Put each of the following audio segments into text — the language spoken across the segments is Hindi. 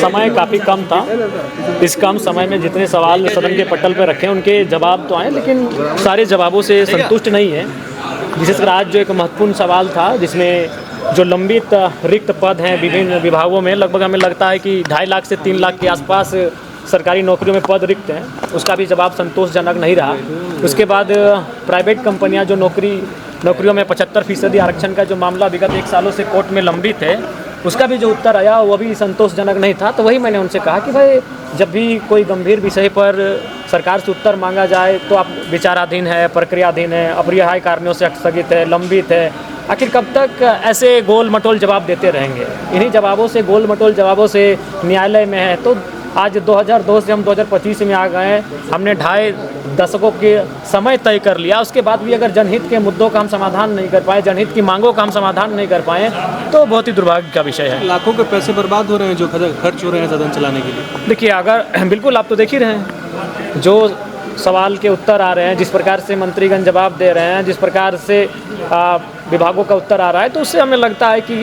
समय काफ़ी कम था। इस कम समय में जितने सवाल सदन के पटल पर रखे उनके जवाब तो आए, लेकिन सारे जवाबों से संतुष्ट नहीं है। विशेषकर आज जो एक महत्वपूर्ण सवाल था जिसमें जो लंबित रिक्त पद हैं विभिन्न विभागों में, लगभग हमें लगता है कि 2.5 लाख से 3 लाख के आसपास सरकारी नौकरियों में पद रिक्त हैं, उसका भी जवाब संतोषजनक नहीं रहा। उसके बाद प्राइवेट कंपनियां जो नौकरियों में 75% आरक्षण का जो मामला विगत 1 सालों से कोर्ट में लंबित है, उसका भी जो उत्तर आया वो भी संतोषजनक नहीं था। तो वही मैंने उनसे कहा कि भाई जब भी कोई गंभीर विषय पर सरकार से उत्तर मांगा जाए तो आप विचाराधीन है, प्रक्रियाधीन है, अपरिहार्य कारणों से स्थगित है, लंबित है, आखिर कब तक ऐसे गोल मटोल जवाब देते रहेंगे? इन्हीं जवाबों से, गोल मटोल जवाबों से न्यायालय में है। तो आज 2002 से हम 2025 में आ गए हैं, हमने 2.5 दशकों के समय तय कर लिया, उसके बाद भी अगर जनहित के मुद्दों का हम समाधान नहीं कर पाए, जनहित की मांगों का हम समाधान नहीं कर पाए, तो बहुत ही दुर्भाग्य का विषय है। लाखों के पैसे बर्बाद हो रहे हैं जो खर्च हो रहे हैं सदन चलाने के लिए। देखिए, अगर बिल्कुल आप तो देख ही रहे हैं जो सवाल के उत्तर आ रहे हैं, जिस प्रकार से मंत्रीगण जवाब दे रहे हैं, जिस प्रकार से विभागों का उत्तर आ रहा है, तो उससे हमें लगता है कि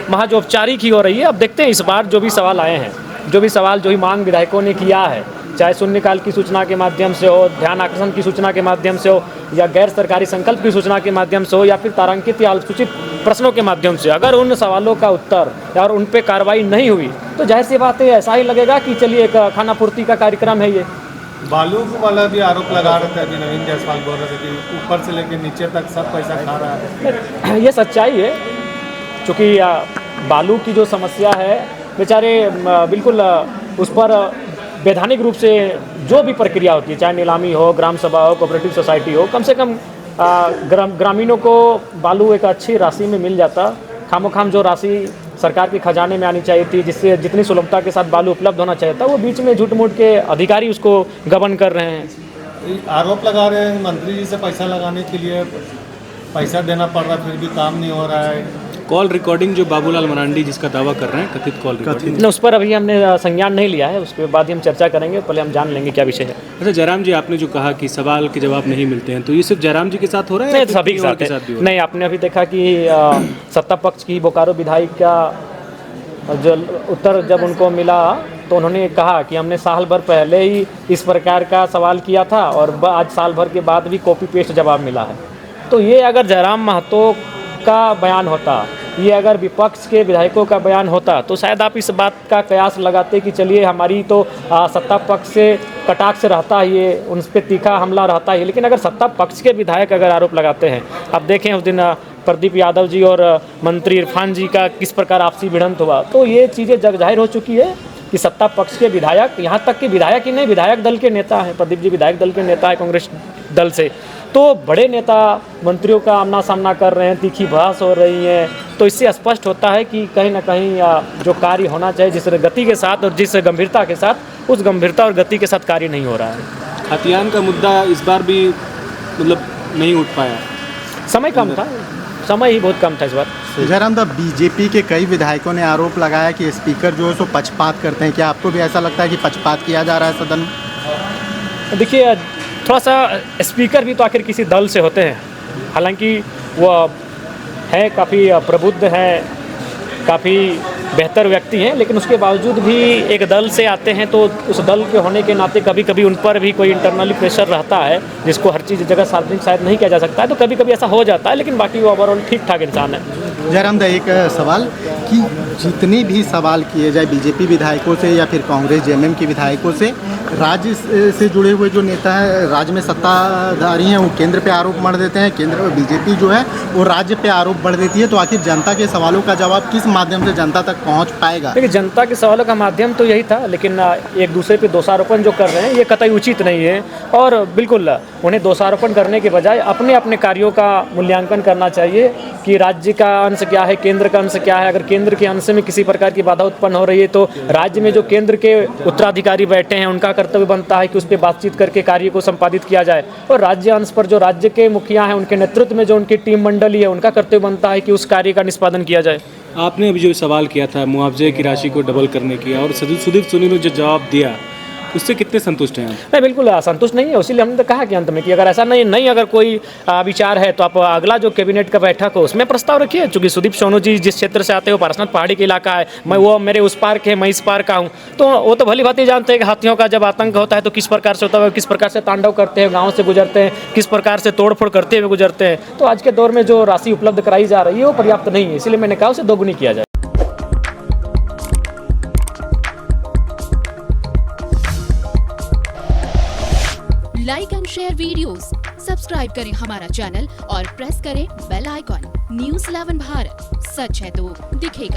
महज औपचारिक ही हो रही है। अब देखते हैं इस बार जो भी सवाल आए हैं, जो भी मांग विधायकों ने किया है, चाहे शून्यकाल की सूचना के माध्यम से हो, ध्यान आकर्षण की सूचना के माध्यम से हो, या गैर सरकारी संकल्प की सूचना के माध्यम से हो, या फिर तारांकित या सूचित प्रश्नों के माध्यम से, अगर उन सवालों का उत्तर और उन पे कार्रवाई नहीं हुई तो जाहिर सी बात है ऐसा ही लगेगा कि चलिए एक खाना पूर्ति का कार्यक्रम है ये। बालू वाला भी आरोप लगा रहे थे, अभी नवीन जायसवाल बोल रहे थे कि ऊपर से लेकर नीचे तक सब पैसा खा रहा है। ये सच्चाई है, क्योंकि बालू की जो समस्या है बेचारे बिल्कुल उस पर वैधानिक रूप से जो भी प्रक्रिया होती है, चाहे नीलामी हो, ग्राम सभा हो, कोऑपरेटिव सोसाइटी हो, कम से कम ग्रामीणों को बालू एक अच्छी राशि में मिल जाता। खामोखाम जो राशि सरकार के खजाने में आनी चाहिए थी, जिससे जितनी सुलभता के साथ बालू उपलब्ध होना चाहिए था, वो बीच में झूठ मूठ के अधिकारी उसको गबन कर रहे हैं। आरोप लगा रहे हैं मंत्री जी से पैसा लगाने के लिए पैसा देना पड़ रहा, फिर भी काम नहीं हो रहा है। कॉल रिकॉर्डिंग जो बाबूलाल मरांडी जिसका दावा कर रहे हैं, कथित कॉल रिकॉर्डिंग, उस पर अभी हमने संज्ञान नहीं लिया है, उसके बाद ही हम चर्चा करेंगे, पहले हम जान लेंगे क्या विषय है। अच्छा जयराम जी, आपने जो कहा कि सवाल के जवाब नहीं मिलते हैं, तो ये सिर्फ जयराम जी के साथ हो रहा है? नहीं, सभी के साथ है। नहीं, आपने अभी देखा कि सत्ता पक्ष की बोकारो विधायक का जो उत्तर जब उनको मिला तो उन्होंने कहा कि हमने साल भर पहले ही इस प्रकार का सवाल किया था और आज साल भर के बाद भी कॉपी पेस्ट जवाब मिला है। तो ये अगर जयराम महतो का बयान होता, ये अगर विपक्ष के विधायकों का बयान होता, तो शायद आप इस बात का कयास लगाते कि चलिए हमारी तो सत्ता पक्ष से कटाक्ष रहता ही है, उन पर तीखा हमला रहता ही। लेकिन अगर सत्ता पक्ष के विधायक अगर आरोप लगाते हैं, अब देखें उस दिन प्रदीप यादव जी और मंत्री इरफान जी का किस प्रकार आपसी भिड़ंत हुआ, तो ये चीज़ें जग जाहिर हो चुकी है कि सत्ता पक्ष के विधायक, यहाँ तक कि विधायक ही नहीं, विधायक दल के नेता हैं, प्रदीप जी विधायक दल के नेता है कांग्रेस दल से, तो बड़े नेता मंत्रियों का आमना सामना कर रहे हैं, तीखी बहस हो रही है। तो इससे स्पष्ट होता है कि कहीं ना कहीं जो कार्य होना चाहिए जिस गति के साथ और जिस गंभीरता के साथ, उस गंभीरता और गति के साथ कार्य नहीं हो रहा है। खतियान का मुद्दा इस बार भी मतलब नहीं उठ पाया, समय कम था, समय ही बहुत कम था इस बार। जयराम दा, बीजेपी के कई विधायकों ने आरोप लगाया कि स्पीकर जो है सो पक्षपात करते हैं। क्या आपको भी ऐसा लगता है कि पक्षपात किया जा रहा है सदन में? देखिए, थोड़ा सा स्पीकर भी तो आखिर किसी दल से होते हैं, हालांकि वो है काफ़ी प्रबुद्ध हैं, काफ़ी बेहतर व्यक्ति हैं, लेकिन उसके बावजूद भी एक दल से आते हैं, तो उस दल के होने के नाते कभी कभी उन पर भी कोई इंटरनली प्रेशर रहता है, जिसको हर चीज़ जगह सार्वजनिक शायद नहीं किया जा सकता है, तो कभी कभी ऐसा हो जाता है, लेकिन बाकी वो ओवरऑल ठीक ठाक इंसान है। जयराम दा, एक सवाल कि जितने भी सवाल किए जाए बीजेपी विधायकों से या फिर कांग्रेस जेएमएम के विधायकों से, राज्य से जुड़े हुए जो नेता हैं, राज्य में सत्ताधारी हैं, वो केंद्र पे आरोप मढ़ देते हैं, केंद्र में बीजेपी जो है वो राज्य पे आरोप बढ़ देती है। तो आखिर जनता के सवालों का जवाब किस माध्यम से जनता तक पहुंच पाएगा? देखिए, जनता के सवालों का माध्यम तो यही था, लेकिन एक दूसरे पे दोषारोपण जो कर रहे हैं ये कतई उचित नहीं है, और बिल्कुल उन्हें दोषारोपण करने के बजाय अपने अपने कार्यों का मूल्यांकन करना चाहिए कि राज्य का अंश क्या है, केंद्र का अंश क्या है। अगर केंद्र के अंश में किसी प्रकार की बाधा उत्पन्न हो रही है, तो राज्य में जो केंद्र के उत्तराधिकारी बैठे हैं उनका कर्तव्य बनता है कि उस पर बातचीत करके कार्य को संपादित किया जाए, और राज्य अंश पर जो राज्य के मुखिया हैं, उनके नेतृत्व में जो उनकी टीम मंडली है, उनका कर्तव्य बनता है कि उस कार्य का निष्पादन किया जाए। आपने अभी जो सवाल किया था मुआवजे की राशि को डबल करने की, और सुधीर सोनी ने जो जवाब दिया उससे कितने संतुष्ट हैं आप? नहीं, बिल्कुल संतुष्ट नहीं है। इसीलिए हमने तो कहा कि अंत में कि अगर ऐसा नहीं अगर कोई विचार है तो आप अगला जो कैबिनेट का बैठक हो उसमें प्रस्ताव रखिए। चूँकि सुदीप सोनू जी जिस क्षेत्र से आते हैं वो पारसनाथ पहाड़ी का इलाका है, वो मेरे उस पार के, मैं इस पार का हूँ, तो वो तो भली भांति जानते हैं कि हाथियों का जब आतंक होता है तो किस प्रकार से होता है, किस प्रकार से तांडव करते हैं, गाँव से गुजरते हैं, किस प्रकार से तोड़फोड़ करते हुए गुजरते हैं। तो आज के दौर में जो राशि उपलब्ध कराई जा रही है वो पर्याप्त नहीं है, इसलिए मैंने कहा उसे दोगुनी किया जाए। Like and share videos, subscribe करें हमारा चैनल और प्रेस करें बेल आइकॉन। न्यूज़ 11 भारत, सच है तो दिखेगा।